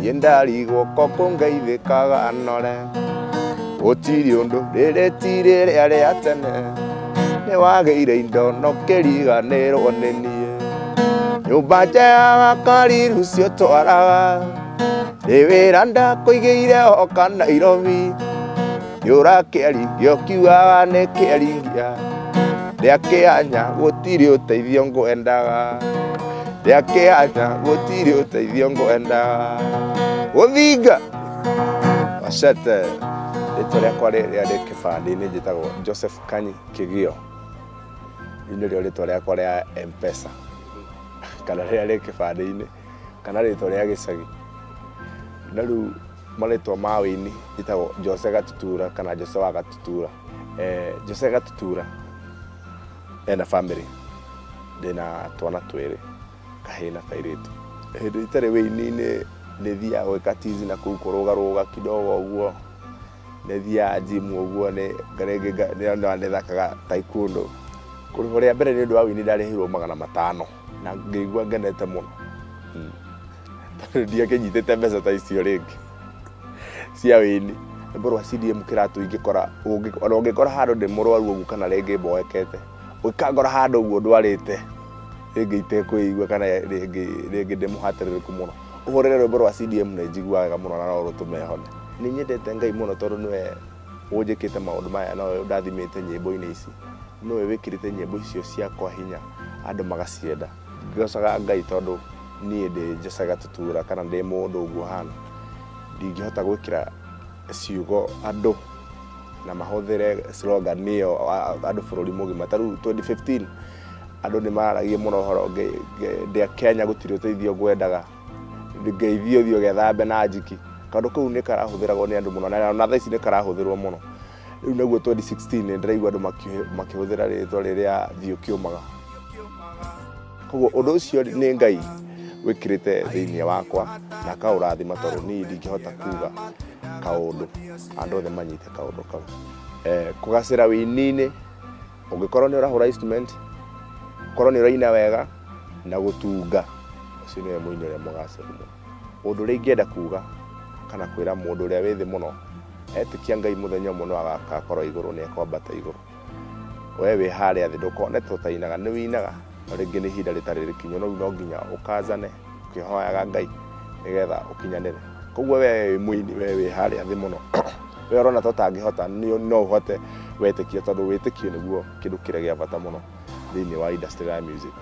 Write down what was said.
Yendarigo kokungeithikaga nore Gutiri undu riri ti riria ria tene Ni wageire indo no kiriganirwo ni nie Nyumba njega kariru cio twaraga Ri wira ndakuigiire oka Nairobi Yura kiari giokiugaga ni kiaringia Ria kianya gutiri uteithio ngwendaga Ria kianya gutiri uteithio ngwendaga Guthinga Wacete Ritwa riakwa riria ri kibandi-ini njitagwo Joseph Kanyi Kigio Ini rio ritwa riakwa ria M-Pesa kana riria ri kibandi-ini kana ritwa ria gicagi na riu maritwa ma wini njitagwo Jose Gatutura kana Jose wa Gatutura Jose Gatutura ena family ndina twana twiri kahina kairitu hindi itari wini-ini ni thia gwika tizi na kuu kurugaruga kidogo uguo ni thia gym uguo ni thakaga taekwondo kuri ria mbere ni ndu wa wini ndarihirwo 500 na ngĩigua ngenete muno ndiakinyitĩte mbeca ta icio rĩngĩ cia wini mborwa CDM kiratu ingĩkora ũngĩkora handũ ndĩ mũrwaru ũguo kana rĩngĩ mboekete ũkangora handũ ũguo ndwarĩte rĩngĩ itekũigua kana rĩngĩ ndĩmũhatĩrĩrĩku mũno ũhũrĩre rwĩmbo rwa CDM nĩ njiguaga mũno na no rũtũme hone nĩ nyendete Ngai mũno tondũ nĩwe ũnjĩkĩte maũndũ maya no ndathimĩte nyĩmbo-inĩ ici nĩwe wĩkĩrĩte nyĩmbo icio ciakwa hinya andũ magacienda ngocaga Ngai tondũ niĩ ndĩ Jose Gatutura kana ndĩ mũndũ ũguo hana ndingĩhota gwĩkĩra ciugo andũ na mahũthĩre slogan ĩyo andũ bũrũri mũgima ta rĩu 2015 andũ nĩ maragia mũno ũhoro ndĩ Kenya gũtirĩ ũteithio ngwendaga ngeithio thio gethambe na njiki kaũndũ kau nĩ karahũthĩragwo nĩ andũ mũno na thaa ici nĩ karahũthĩrwo mũno rĩu naguo 2016 nĩ ndĩraigua andũ makĩhũthĩra rĩtwa rĩrĩa thio kĩũmaga koguo ũndũ ũcio nĩ Ngai wĩkĩrĩte thĩinĩ wakwa na kaũrathima tondũ niĩ ndingĩhota kuga kaũndũ andũ othe manyite kaũndũ kau kũgacĩra wĩini-inĩ ũngĩkorwo nĩ ũrahũra instrument ũkorwo nĩ ũraina wega na gũtunga ũcio nĩwe mũini ũrĩa mũgacĩru mũno ũndũ ũrĩa ingĩenda kuga kana kwĩra mũndũ ũrĩa wĩ thĩ mũno etĩkia Ngai mũthenya ũmwe nĩ agakorwo igũrũ nĩ ekwambata igũrũ we wĩ harĩa thĩ ndũkonete ũtainaga nĩ wĩinaga no rĩngĩ nĩ ihinda rĩtarĩ rĩkinyu no nginya ũkazane ũkĩhoyaga Ngai nĩgetha ũkinyanĩre koguo we wĩ mũini we wĩ harĩa thĩ mũno we ũrona ta ũtangĩhota no ũhote wetĩkia tondũ wĩtĩkio nĩguo kĩndũ kĩrĩa gĩa bata mũno thĩinĩ wa industry ya music